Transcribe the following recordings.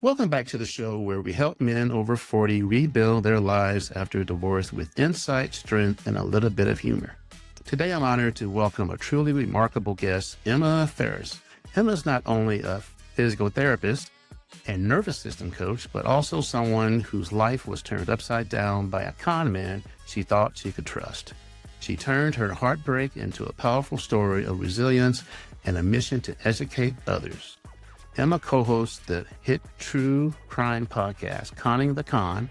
Welcome back to the show where we help men over 40 rebuild their lives after a divorce with insight, strength, and a little bit of humor. Today, I'm honored to welcome a truly remarkable guest, Emma Ferris. Emma is not only a physical therapist and nervous system coach, but also someone whose life was turned upside down by a con man she thought she could trust. She turned her heartbreak into a powerful story of resilience and a mission to educate others. Emma co-hosts the hit true crime podcast, Conning the Con,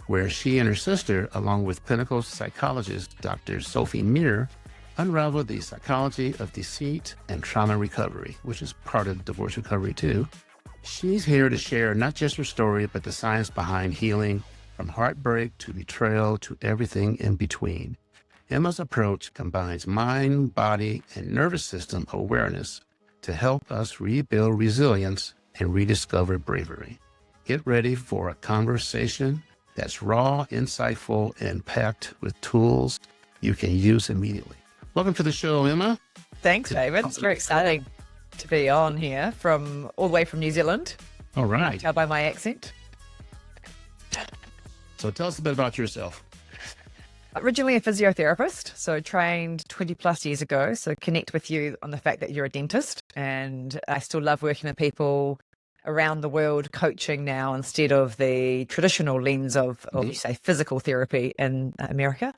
where she and her sister, along with clinical psychologist Dr. Sophie Meir, unravel the psychology of deceit and trauma recovery, which is part of divorce recovery too. She's here to share not just her story, but the science behind healing, from heartbreak to betrayal to everything in between. Emma's approach combines mind, body, and nervous system awareness to help us rebuild resilience and rediscover bravery. Get ready for a conversation that's raw, insightful, and packed with tools you can use immediately. Welcome to the show, Emma. Thanks, David. It's very exciting to be on here from all the way from New Zealand. All right. Tell by my accent. So tell us a bit about yourself. Originally a physiotherapist, so trained 20 plus years ago. So connect with you on the fact that you're a dentist. And I still love working with people around the world, coaching now instead of the traditional lens of you say, physical therapy in America.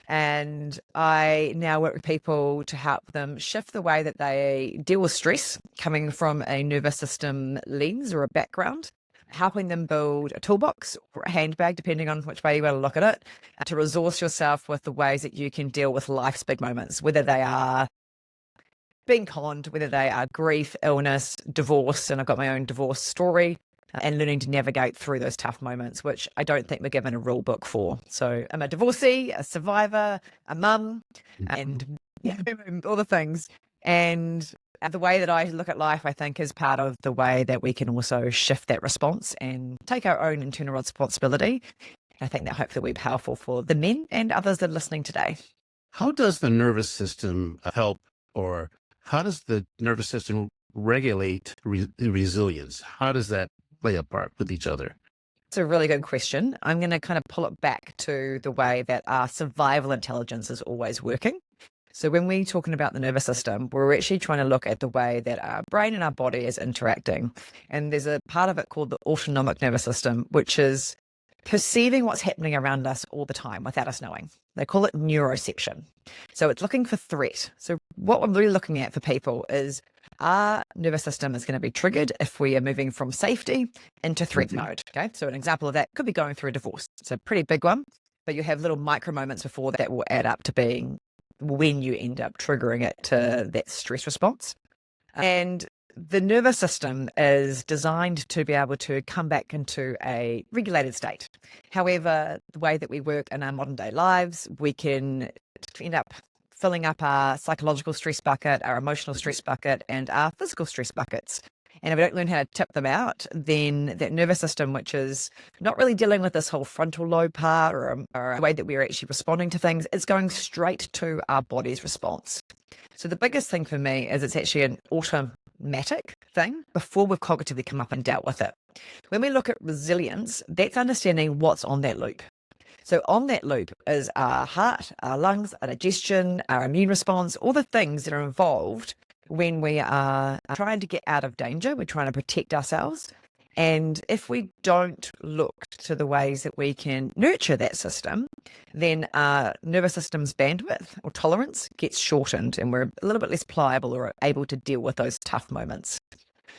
And I now work with people to help them shift the way that they deal with stress coming from a nervous system lens or a background, helping them build a toolbox or a handbag, depending on which way you want to look at it, to resource yourself with the ways that you can deal with life's big moments, whether they are being conned, whether they are grief, illness, divorce, and I've got my own divorce story, and learning to navigate through those tough moments, which I don't think we're given a rule book for. So I'm a divorcee, a survivor, a mum, and all the things. And the way that I look at life, I think, is part of the way that we can also shift that response and take our own internal responsibility. I think that hopefully will be powerful for the men and others that are listening today. How does the nervous system help, or how does the nervous system regulate resilience? How does that play a part with each other? It's a really good question. I'm going to kind of pull it back to the way that our survival intelligence is always working. So when we're talking about the nervous system, we're actually trying to look at the way that our brain and our body is interacting. And there's a part of it called the autonomic nervous system, which is perceiving what's happening around us all the time without us knowing. They call it neuroception. So it's looking for threat. So what we're really looking at for people is our nervous system is going to be triggered if we are moving from safety into threat mode. Okay. So an example of that could be going through a divorce. It's a pretty big one, but you have little micro moments before that will add up to being when you end up triggering it to that stress response. And the nervous system is designed to be able to come back into a regulated state. However, the way that we work in our modern day lives, we can end up filling up our psychological stress bucket, our emotional stress bucket, and our physical stress buckets. And if we don't learn how to tip them out, then that nervous system, which is not really dealing with this whole frontal lobe part or the way that we're actually responding to things, is going straight to our body's response. So the biggest thing for me is it's actually an automatic thing before we've cognitively come up and dealt with it. When we look at resilience, that's understanding what's on that loop. So on that loop is our heart, our lungs, our digestion, our immune response, all the things that are involved when we are trying to get out of danger. We're trying to protect ourselves. And if we don't look to the ways that we can nurture that system, then our nervous system's bandwidth or tolerance gets shortened and we're a little bit less pliable or able to deal with those tough moments.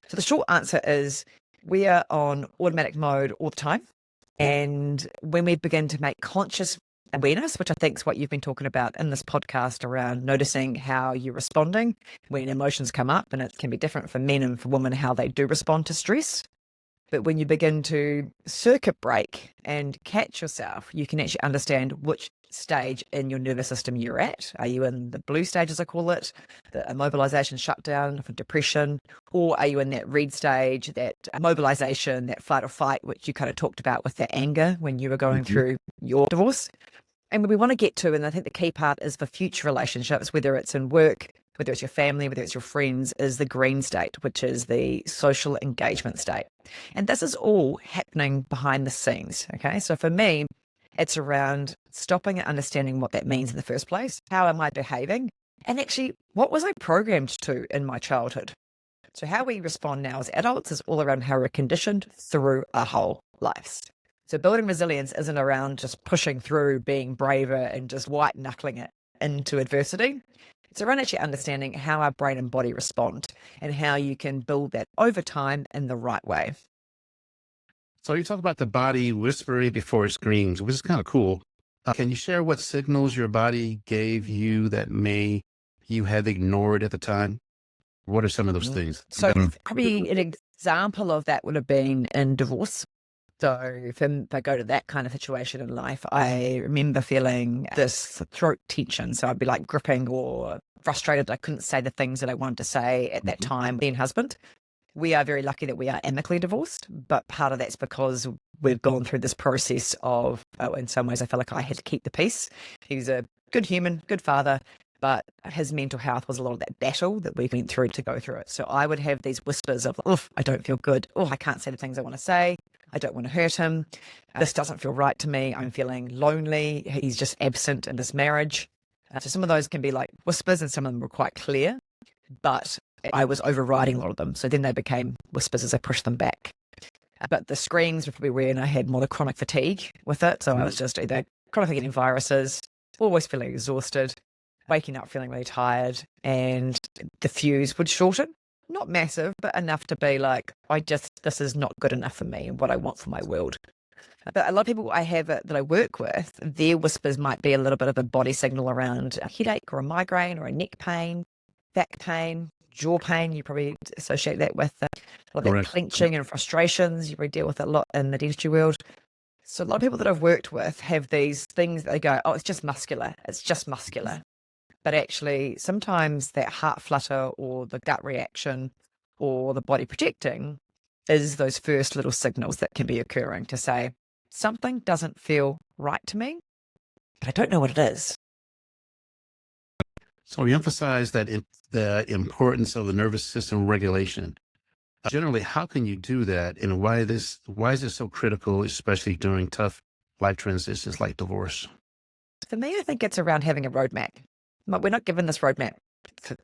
So the short answer is we are on automatic mode all the time. And when we begin to make conscious awareness, which I think is what you've been talking about in this podcast around noticing how you're responding when emotions come up, and it can be different for men and for women how they do respond to stress. But when you begin to circuit break and catch yourself, you can actually understand which stage in your nervous system you're at. Are you in the blue stage, as I call it, the immobilization shutdown for depression, or are you in that red stage, that mobilization, that flight or fight, which you kind of talked about with that anger when you were going through your divorce? And we want to get to, and I think the key part is for future relationships, whether it's in work, whether it's your family, whether it's your friends, is the green state, which is the social engagement state. And this is all happening behind the scenes. Okay. So for me, it's around stopping and understanding what that means in the first place. How am I behaving? And actually, what was I programmed to in my childhood? So how we respond now as adults is all around how we're conditioned through our whole lives. So building resilience isn't around just pushing through, being braver and just white knuckling it into adversity. It's around actually understanding how our brain and body respond and how you can build that over time in the right way. So you talk about the body whispering before it screams, which is kind of cool. Can you share what signals your body gave you that you had ignored at the time? What are some of those things? So probably an example of that would have been in divorce. So if I go to that kind of situation in life, I remember feeling this throat tension. So I'd be like gripping or frustrated. I couldn't say the things that I wanted to say at that time. Then husband, we are very lucky that we are amicably divorced, but part of that's because we've gone through this process of, in some ways, I felt like I had to keep the peace. He's a good human, good father, but his mental health was a lot of that battle that we went through to go through it. So I would have these whispers of, oh, I don't feel good. Oh, I can't say the things I want to say. I don't want to hurt him. This doesn't feel right to me. I'm feeling lonely. He's just absent in this marriage. So some of those can be like whispers and some of them were quite clear, but I was overriding a lot of them. So then they became whispers as I pushed them back. But the screams were probably when I had more chronic fatigue with it. So I was just either chronically getting viruses, always feeling exhausted, waking up feeling really tired, and the fuse would shorten. Not massive, but enough to be like, this is not good enough for me and what I want for my world. But a lot of people I have that I work with, their whispers might be a little bit of a body signal around a headache or a migraine or a neck pain, back pain, jaw pain. You probably associate that with a lot of that clenching and frustrations. You probably deal with it a lot in the dentistry world. So a lot of people that I've worked with have these things that they go, oh, it's just muscular. It's just muscular. But actually, sometimes that heart flutter or the gut reaction or the body protecting is those first little signals that can be occurring to say, something doesn't feel right to me, but I don't know what it is. So we emphasize that the importance of the nervous system regulation. Generally, how can you do that, and why is it so critical, especially during tough life transitions like divorce? For me, I think it's around having a roadmap. We're not given this roadmap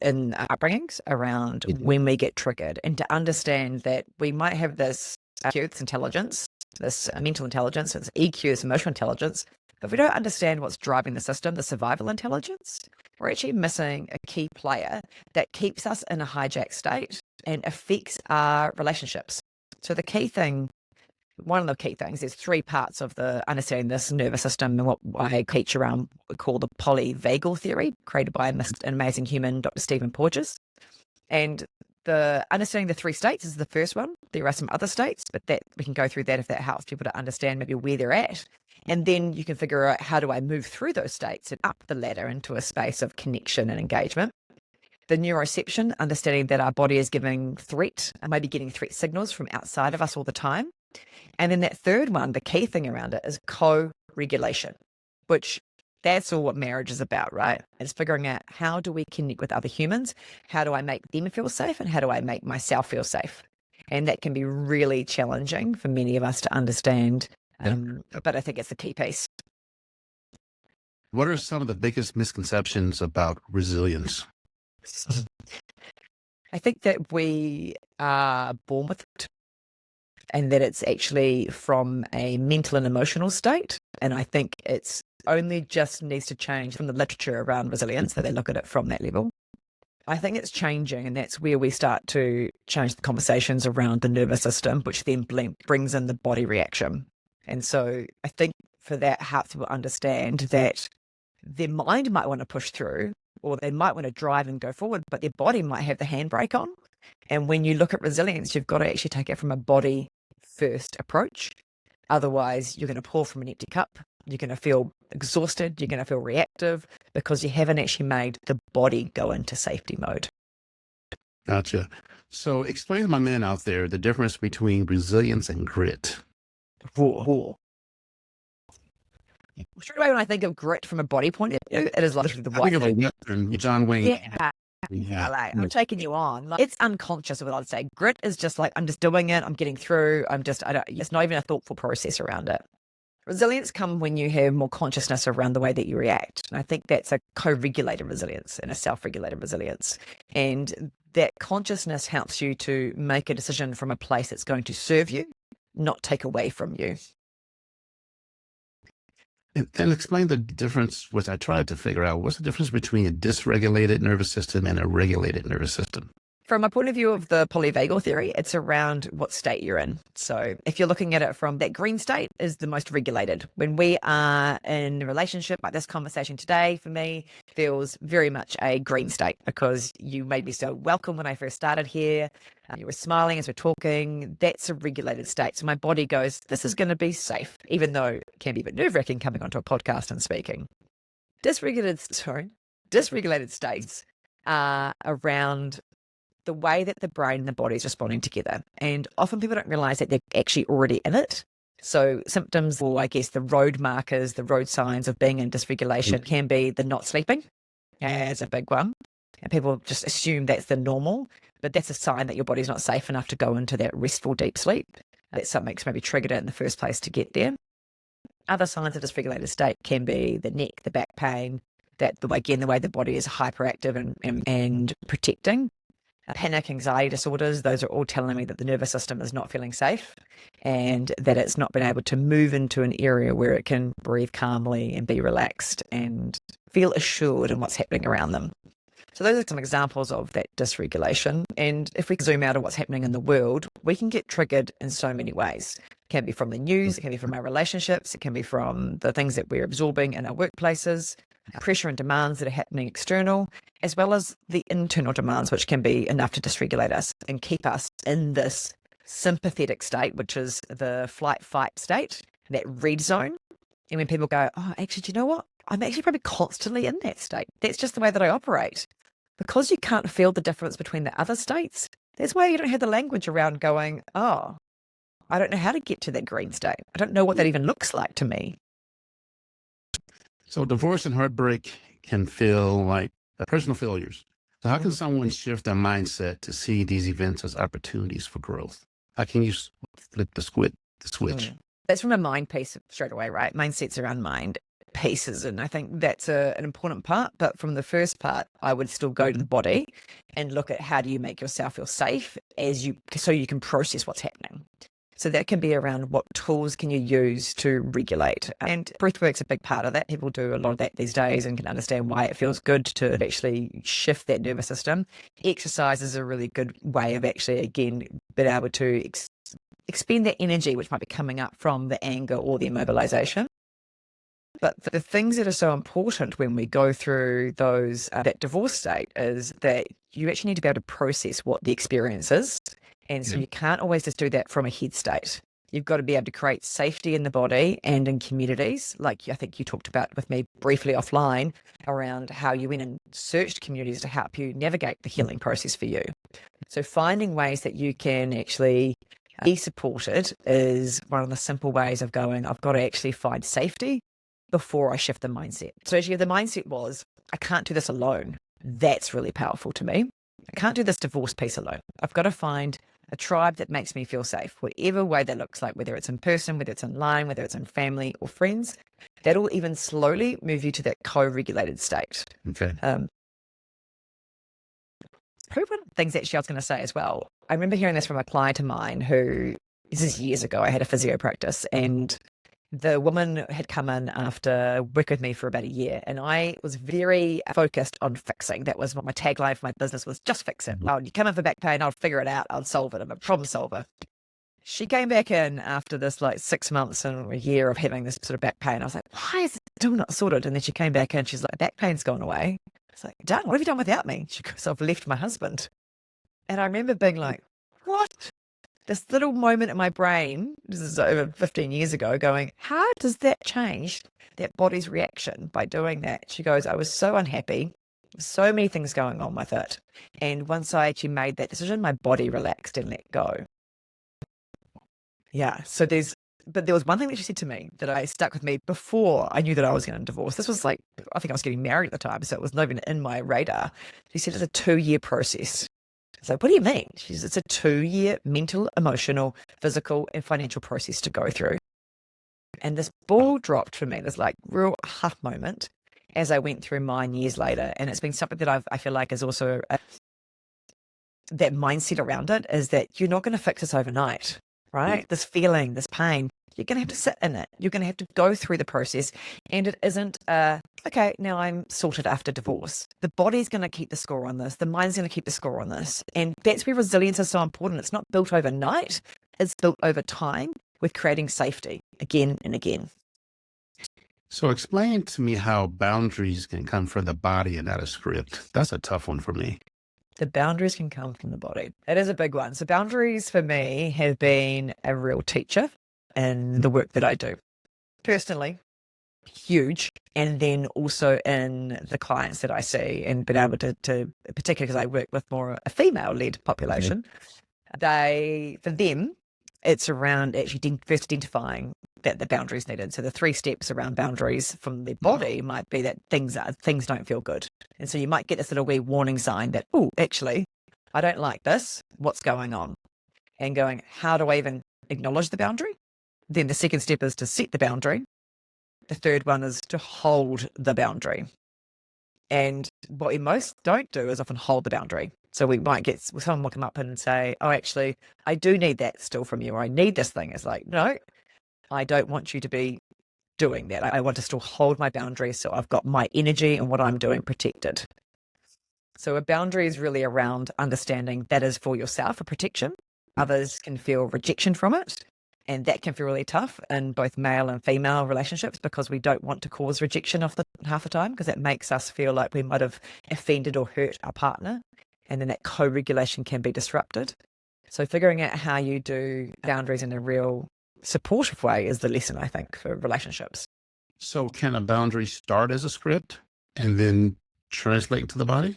in our upbringings around when we get triggered, and to understand that we might have this IQ, this intelligence, this mental intelligence, this EQ, this emotional intelligence, but if we don't understand what's driving the system, the survival intelligence, we're actually missing a key player that keeps us in a hijack state and affects our relationships. So the key thing, one of the key things, there's three parts of the understanding this nervous system and what I teach around what we call the polyvagal theory, created by an amazing human, Dr. Stephen Porges. And the understanding the three states is the first one. There are some other states, but that we can go through that if that helps people to understand maybe where they're at. And then you can figure out, how do I move through those states and up the ladder into a space of connection and engagement. The neuroception, understanding that our body is giving threat and maybe getting threat signals from outside of us all the time. And then that third one, the key thing around it is co-regulation, which that's all what marriage is about, right? It's figuring out, how do we connect with other humans? How do I make them feel safe? And how do I make myself feel safe? And that can be really challenging for many of us to understand. But I think it's the key piece. What are some of the biggest misconceptions about resilience? I think that we are born with it, and that it's actually from a mental and emotional state. And I think it's only just needs to change from the literature around resilience, that they look at it from that level. I think it's changing, and that's where we start to change the conversations around the nervous system, which then brings in the body reaction. And so I think for that helps people understand that their mind might want to push through, or they might want to drive and go forward, but their body might have the handbrake on. And when you look at resilience, you've got to actually take it from a body first approach. Otherwise, you're going to pour from an empty cup. You're going to feel exhausted. You're going to feel reactive because you haven't actually made the body go into safety mode. Gotcha. So explain to my men out there the difference between resilience and grit. Straight away, when I think of grit from a body point of view, it is literally the I white. think of a Western, John Wayne. Yeah, Yeah. Like, I'm taking you on. Like, it's unconscious, what I'd say. Grit is just like, I'm just doing it. I'm getting through. It's not even a thoughtful process around it. Resilience comes when you have more consciousness around the way that you react. And I think that's a co-regulated resilience and a self-regulated resilience. And that consciousness helps you to make a decision from a place that's going to serve you, not take away from you. And explain the difference, which I tried to figure out. What's the difference between a dysregulated nervous system and a regulated nervous system? From a point of view of the polyvagal theory, it's around what state you're in. So if you're looking at it from that green state is the most regulated. When we are in a relationship, like this conversation today for me feels very much a green state because you made me so welcome when I first started here. You were smiling as we're talking. That's a regulated state. So my body goes, this is going to be safe, even though it can be a bit nerve-wracking coming onto a podcast and speaking. Dysregulated states are around the way that the brain and the body is responding together. And often people don't realize that they're actually already in it. So symptoms, or I guess the road markers, the road signs of being in dysregulation can be the not sleeping as a big one. And people just assume that's the normal, but that's a sign that your body's not safe enough to go into that restful deep sleep. That something's maybe triggered it in the first place to get there. Other signs of dysregulated state can be the neck, the back pain, the way the body is hyperactive and protecting. Panic, anxiety disorders, those are all telling me that the nervous system is not feeling safe and that it's not been able to move into an area where it can breathe calmly and be relaxed and feel assured in what's happening around them. So those are some examples of that dysregulation. And if we zoom out of what's happening in the world, we can get triggered in so many ways. It can be from the news, it can be from our relationships, it can be from the things that we're absorbing in our workplaces, pressure and demands that are happening external, as well as the internal demands, which can be enough to dysregulate us and keep us in this sympathetic state, which is the flight-fight state, that red zone. And when people go, oh, actually, do you know what? I'm actually probably constantly in that state. That's just the way that I operate. Because you can't feel the difference between the other states, that's why you don't have the language around going, oh, I don't know how to get to that green state. I don't know what that even looks like to me. So divorce and heartbreak can feel like personal failures. So how can someone shift their mindset to see these events as opportunities for growth? How can you flip the switch? That's from a mind piece straight away, right? Mindset's around mind pieces. And I think that's an important part. But from the first part, I would still go to the body and look at how do you make yourself feel safe so you can process what's happening. So that can be around what tools can you use to regulate. And breathwork's a big part of that. People do a lot of that these days and can understand why it feels good to actually shift that nervous system. Exercise is a really good way of actually, again, being able to expend that energy, which might be coming up from the anger or the immobilization. But the things that are so important when we go through that divorce state is that you actually need to be able to process what the experience is. And so you can't always just do that from a head state. You've got to be able to create safety in the body and in communities, like I think you talked about with me briefly offline around how you went and searched communities to help you navigate the healing process for you. So finding ways that you can actually be supported is one of the simple ways of going, I've got to actually find safety before I shift the mindset. So actually the mindset was, I can't do this alone. That's really powerful to me. I can't do this divorce piece alone. I've got to find a tribe that makes me feel safe, whatever way that looks like, whether it's in person, whether it's online, whether it's in family or friends. That'll even slowly move you to that co-regulated state. Okay. One of the things actually I was going to say as well, I remember hearing this from a client of mine this is years ago, I had a physio practice and the woman had come in after working with me for about a year and I was very focused on fixing. That was what my tagline for my business was, just fix it. You come in for back pain, I'll figure it out. I'll solve it. I'm a problem solver. She came back in after this 6 months and a year of having this sort of back pain. I was like, why is it still not sorted? And then she came back in, she's like, back pain's gone away. It's like, done. What have you done without me? She goes, I've left my husband. And I remember being like, what? This little moment in my brain, this is over 15 years ago, going, how does that change that body's reaction by doing that? She goes, I was so unhappy, so many things going on with it. And once I actually made that decision, my body relaxed and let go. Yeah. So there's But there was one thing that she said to me that I stuck with me before I knew that I was going to divorce. This was like, I think I was getting married at the time, so it was not even in my radar. She said it's a 2-year process. I was like, what do you mean? She says it's a 2-year mental, emotional, physical, and financial process to go through. And this ball dropped for me, this like real aha moment as I went through mine years later. And it's been something that I feel like is also that mindset around it is that you're not going to fix this overnight, right? This feeling, this pain, you're going to have to sit in it. You're going to have to go through the process. And it isn't, okay, now I'm sorted after divorce. The body's going to keep the score on this. The mind's going to keep the score on this. And that's where resilience is so important. It's not built overnight. It's built over time with creating safety again and again. So explain to me how boundaries can come from the body and not a script. That's a tough one for me. The boundaries can come from the body. It is a big one. So boundaries for me have been a real teacher in the work that I do. Personally, huge. And then also in the clients that I see and been able to particularly because I work with more a female-led population, for them, it's around actually first identifying that the boundaries needed. So the 3 steps around boundaries from their body might be that things don't feel good. And so you might get this little wee warning sign that, oh, actually, I don't like this. What's going on? And going, how do I even acknowledge the boundary? Then the second step is to set the boundary. The third one is to hold the boundary. And what we most don't do is often hold the boundary. So we might get someone will come up and say, oh, actually, I do need that still from you, or I need this thing. It's like, no, I don't want you to be doing that. I want to still hold my boundaries so I've got my energy and what I'm doing protected. So a boundary is really around understanding that is for yourself, for protection. Others can feel rejection from it. And that can feel really tough in both male and female relationships because we don't want to cause rejection half the time because that makes us feel like we might have offended or hurt our partner. And then that co-regulation can be disrupted. So figuring out how you do boundaries in a real supportive way is the lesson, I think, for relationships. So can a boundary start as a script and then translate to the body?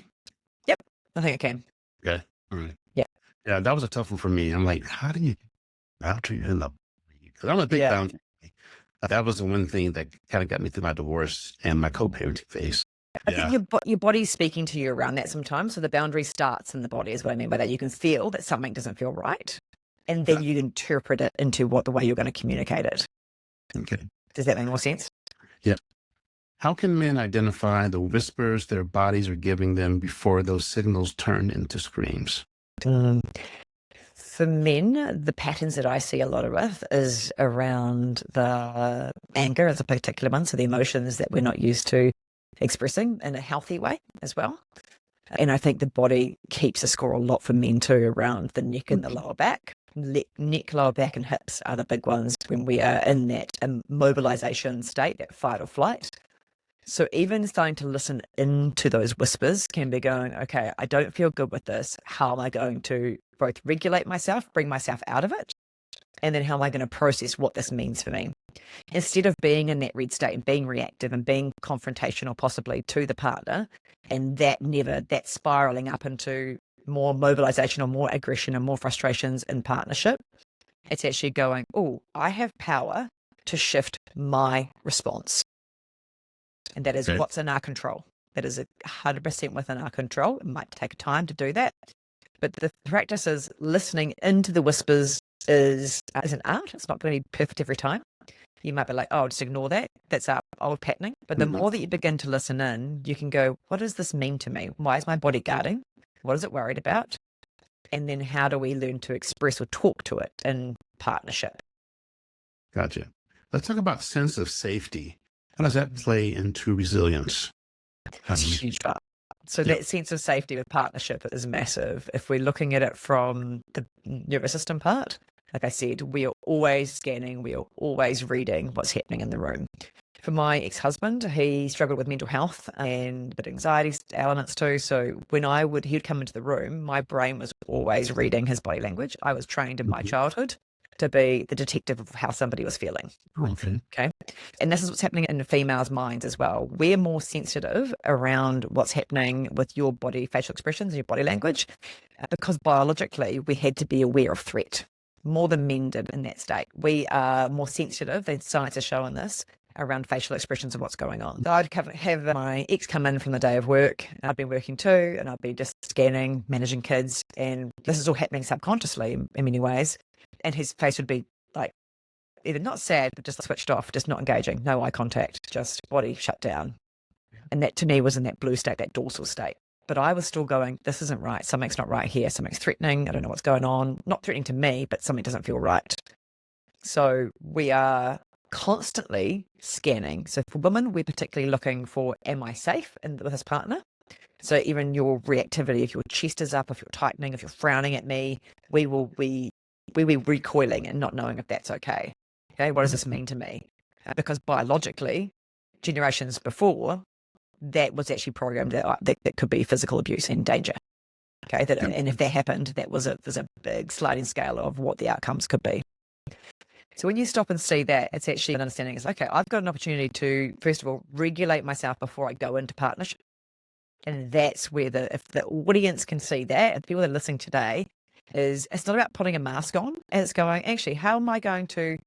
Yep, I think it can. Okay. All right. Yeah. Yeah, that was a tough one for me. I'm like, how do you boundary in the body? Because I'm a big boundary. That was the one thing that kind of got me through my divorce and my co-parenting phase. I think your body's speaking to you around that sometimes. So the boundary starts in the body is what I mean by that. You can feel that something doesn't feel right. And then you interpret it into the way you're going to communicate it. Okay. Does that make more sense? Yeah. How can men identify the whispers their bodies are giving them before those signals turn into screams? For men, the patterns that I see a lot of with is around the anger as a particular one. So the emotions that we're not used to expressing in a healthy way as well. And I think the body keeps a score a lot for men too around the neck and the lower back. Neck, lower back and hips are the big ones when we are in that mobilization state, that fight or flight. So even starting to listen into those whispers can be going, okay, I don't feel good with this. How am I going to both regulate myself, bring myself out of it? And then how am I going to process what this means for me? Instead of being in that red state and being reactive and being confrontational possibly to the partner, and that spiraling up into more mobilization or more aggression and more frustrations in partnership, it's actually going, oh, I have power to shift my response. And that is what's in our control. That is 100% within our control. It might take time to do that. But the practice is listening into the whispers is an art. It's not going to be perfect every time. You might be like, oh, just ignore that. That's our old patterning. But the more that you begin to listen in, you can go, what does this mean to me? Why is my body guarding? What is it worried about? And then how do we learn to express or talk to it in partnership? Gotcha. Let's talk about sense of safety. How does that play into resilience? It's a huge part. So that sense of safety with partnership is massive. If we're looking at it from the nervous system part, like I said, we are always scanning, we are always reading what's happening in the room. For my ex-husband, he struggled with mental health and a bit of anxiety elements too. So when he'd come into the room, my brain was always reading his body language. I was trained in my childhood to be the detective of how somebody was feeling. Okay. And this is what's happening in the females' minds as well. We're more sensitive around what's happening with your body, facial expressions, and your body language, because biologically we had to be aware of threat. more than men did in that state. We are more sensitive, and science is showing this, around facial expressions of what's going on. So I'd have my ex come in from the day of work. I'd been working too, and I'd be just scanning, managing kids, and this is all happening subconsciously in many ways. And his face would be like either not sad, but just switched off, just not engaging, no eye contact, just body shut down. And that to me was in that blue state, that dorsal state. But I was still going, this isn't right. Something's not right here. Something's threatening. I don't know what's going on. Not threatening to me, but something doesn't feel right. So we are constantly scanning. So for women, we're particularly looking for, am I safe with this partner? So even your reactivity, if your chest is up, if you're tightening, if you're frowning at me, we will be recoiling and not knowing if that's okay. Okay, what does this mean to me? Because biologically, generations before, that was actually programmed that could be physical abuse and danger. Okay, and if that happened, there's a big sliding scale of what the outcomes could be. So when you stop and see that, it's actually an understanding is, okay, I've got an opportunity to, first of all, regulate myself before I go into partnership. And that's where if the audience can see that, and people that are listening today, is it's not about putting a mask on. It's going, actually, how am I going to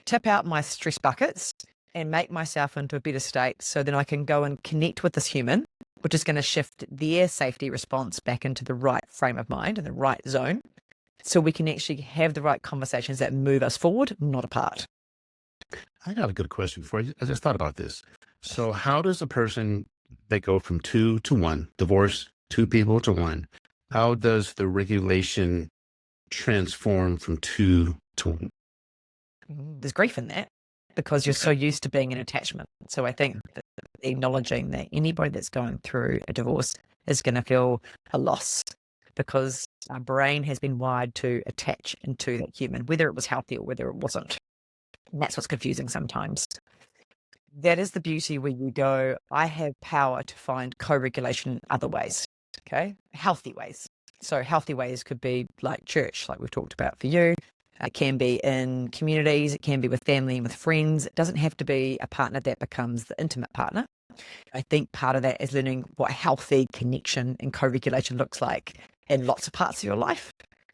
tip out my stress buckets and make myself into a better state so then I can go and connect with this human, which is going to shift their safety response back into the right frame of mind and the right zone, so we can actually have the right conversations that move us forward, not apart. I got a good question for you. I just thought about this. So how does a person that go from 2 to 1, divorce 2 people to 1, how does the regulation transform from 2 to 1? There's grief in that, because you're so used to being in attachment. So I think that acknowledging that anybody that's going through a divorce is going to feel a loss, because our brain has been wired to attach into that human, whether it was healthy or whether it wasn't. And that's what's confusing sometimes. That is the beauty where you go, I have power to find co-regulation in other ways, okay? Healthy ways. So healthy ways could be like church, like we've talked about for you. It can be in communities. It can be with family and with friends. It doesn't have to be a partner that becomes the intimate partner. I think part of that is learning what healthy connection and co-regulation looks like in lots of parts of your life.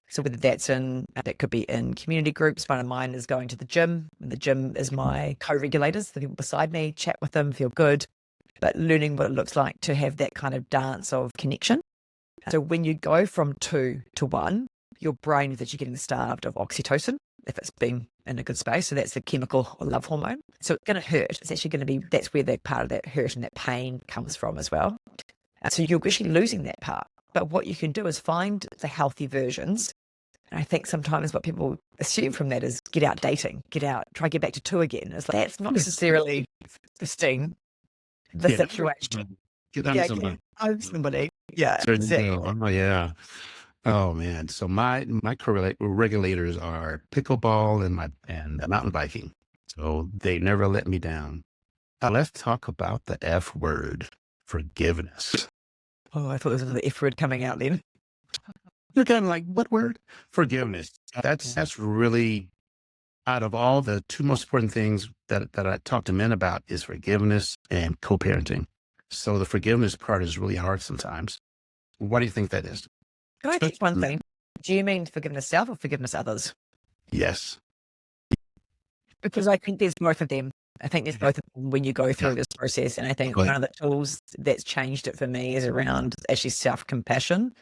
So whether that could be in community groups. One of mine is going to the gym, and the gym is my co-regulators, the people beside me, chat with them, feel good, but learning what it looks like to have that kind of dance of connection. So when you go from 2 to 1, your brain is actually getting starved of oxytocin if it's been in a good space. So that's the chemical or love hormone. So it's going to hurt. It's actually going to be, that's where that part of that hurt and that pain comes from as well. So you're actually losing that part. But what you can do is find the healthy versions. And I think sometimes what people assume from that is get out dating, try to get back to 2 again. It's like, that's not necessarily pristine, the situation. Get on somebody. I'm somebody. Yeah. Exactly. Oh, yeah. Oh man. So my regulators are pickleball and mountain biking. So they never let me down. Let's talk about the F word, forgiveness. Oh, I thought there was the F word coming out then. You're kind of like, what word? Forgiveness. That's really, out of all the 2 most important things that I talk to men about, is forgiveness and co-parenting. So the forgiveness part is really hard sometimes. What do you think that is? Can I teach one thing? Do you mean forgiveness self or forgiveness others? Yes. Because I think there's both of them. I think there's both of them when you go through this process. And I think one of the tools that's changed it for me is around actually self-compassion,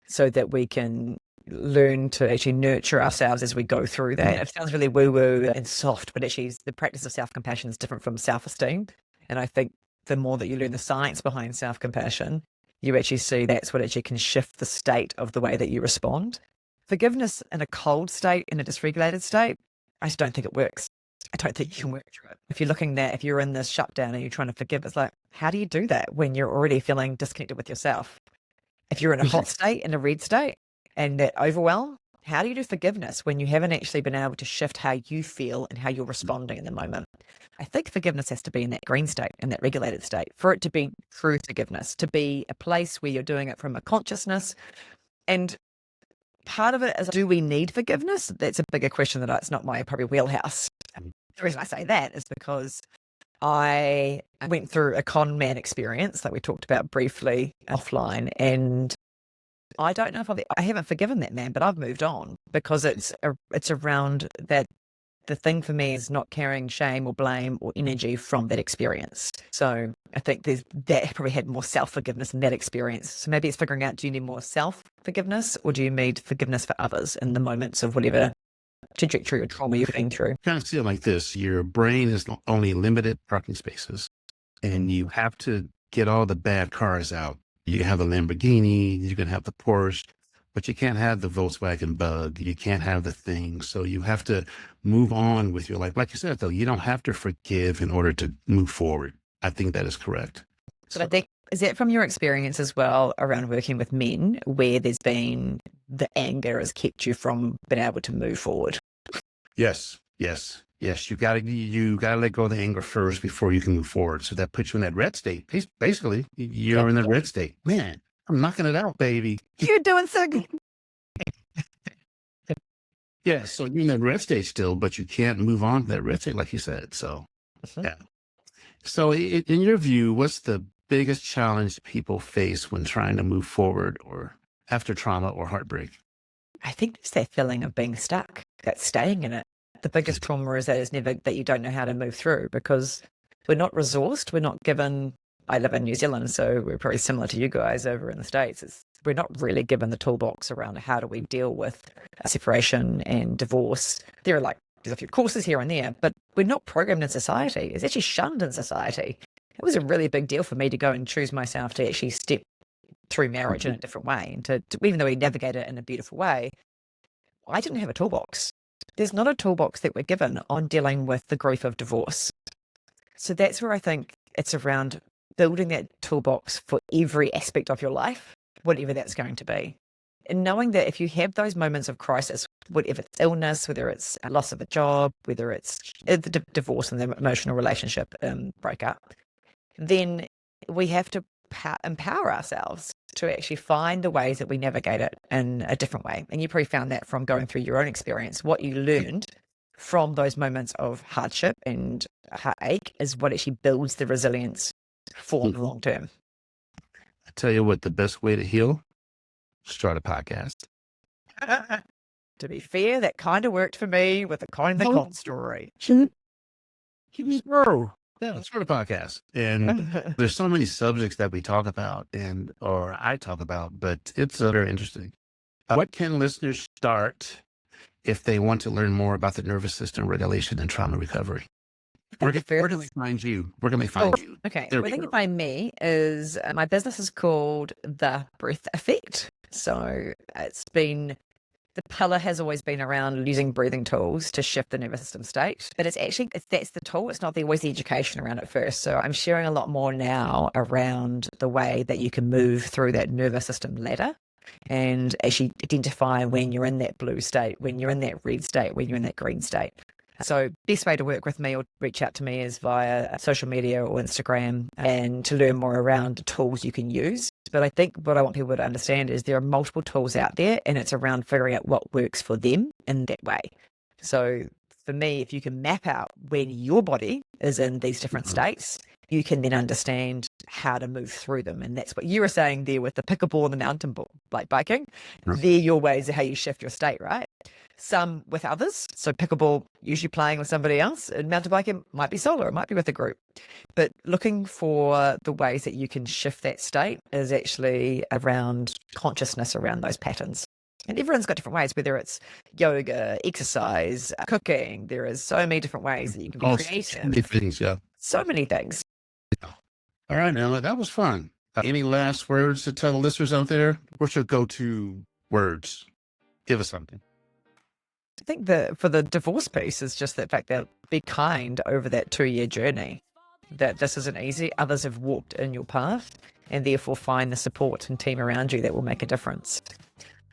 so that we can learn to actually nurture ourselves as we go through that. It sounds really woo-woo and soft, but actually the practice of self-compassion is different from self-esteem. And I think the more that you learn the science behind self-compassion, you actually see that's what actually can shift the state of the way that you respond. Forgiveness in a cold state, in a dysregulated state, I just don't think it works. I don't think you can work through it. If you're in this shutdown and you're trying to forgive, it's like, how do you do that when you're already feeling disconnected with yourself? If you're in a hot state, in a red state, and that overwhelm, how do you do forgiveness when you haven't actually been able to shift how you feel and how you're responding in the moment? I think forgiveness has to be in that green state, in that regulated state, for it to be true forgiveness, to be a place where you're doing it from a consciousness. And part of it is, do we need forgiveness? That's a bigger question that it's not my probably wheelhouse. The reason I say that is because I went through a con man experience that we talked about briefly offline, and I don't know if I haven't forgiven that man, but I've moved on because it's around that. The thing for me is not carrying shame or blame or energy from that experience. So I think that probably had more self-forgiveness in that experience. So maybe it's figuring out, do you need more self-forgiveness or do you need forgiveness for others in the moments of whatever trajectory or trauma you're going through? Kind of see it like this. Your brain is only limited parking spaces and you have to get all the bad cars out. You can have the Lamborghini, you can have the Porsche, but you can't have the Volkswagen Bug. You can't have the thing. So you have to move on with your life. Like you said, though, you don't have to forgive in order to move forward. I think that is correct. So I think, is that from your experience as well around working with men where there's been the anger has kept you from being able to move forward? Yes. You gotta let go of the anger first before you can move forward. So that puts you in that red state. Basically, you're in the red state. Man, I'm knocking it out, baby. You're doing so good. Yeah, so you're in that red state still, but you can't move on to that red state, like you said. So, yeah. So, in your view, what's the biggest challenge people face when trying to move forward or after trauma or heartbreak? I think it's that feeling of being stuck, that staying in it. The biggest trauma is that you don't know how to move through because we're not resourced. We're not given. I live in New Zealand, so we're probably similar to you guys over in the States. We're not really given the toolbox around how do we deal with separation and divorce. There's a few courses here and there, but we're not programmed in society. It's actually shunned in society. It was a really big deal for me to go and choose myself to actually step through marriage in a different way. And to even though we navigate it in a beautiful way, I didn't have a toolbox. There's not a toolbox that we're given on dealing with the grief of divorce. So that's where I think it's around building that toolbox for every aspect of your life, whatever that's going to be. And knowing that if you have those moments of crisis, whatever it's illness, whether it's a loss of a job, whether it's the divorce and the emotional relationship breakup, then we have to empower ourselves to actually find the ways that we navigate it in a different way. And you probably found that from going through your own experience. What you learned from those moments of hardship and heartache is what actually builds the resilience for the long term. I tell you what, the best way to heal, start a podcast. To be fair, that kind of worked for me with the Kind the Con story. Yeah, let's start a podcast. And there's so many subjects that we talk about or I talk about, but it's very interesting. What can listeners start if they want to learn more about the nervous system regulation and trauma recovery? Where can they find you? Where can they find you? Okay. Where they can find me is my business is called The Breath Effect. So the pillar has always been around using breathing tools to shift the nervous system state. But that's the tool. It's not always the education around it first. So I'm sharing a lot more now around the way that you can move through that nervous system ladder and actually identify when you're in that blue state, when you're in that red state, when you're in that green state. So best way to work with me or reach out to me is via social media or Instagram and to learn more around the tools you can use. But I think what I want people to understand is there are multiple tools out there and it's around figuring out what works for them in that way. So for me, if you can map out when your body is in these different states, you can then understand how to move through them. And that's what you were saying there with the pickleball and the mountain biking. They're your ways of how you shift your state, right? Some with others. So pickleball, usually playing with somebody else, and mountain biking might be solo, it might be with a group. But looking for the ways that you can shift that state is actually around consciousness around those patterns. And everyone's got different ways, whether it's yoga, exercise, cooking. There is so many different ways that you can be creative. So many things, yeah. So many things. All right, Emma, that was fun. Any last words to tell the listeners out there? What's your go-to words? Give us something. I think that for the divorce piece is just the fact that be kind over that 2-year journey, that this isn't easy. Others have walked in your path and therefore find the support and team around you that will make a difference.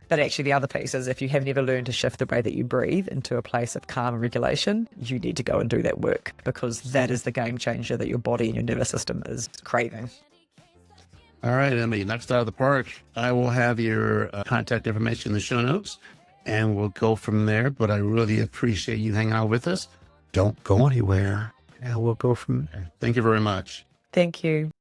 But actually the other piece is if you have never learned to shift the way that you breathe into a place of calm and regulation, you need to go and do that work because that is the game changer that your body and your nervous system is craving. All right, Emma, you knocked it out of the park. I will have your contact information in the show notes. And we'll go from there. But I really appreciate you hanging out with us. Don't go anywhere. And we'll go from there. Thank you very much. Thank you.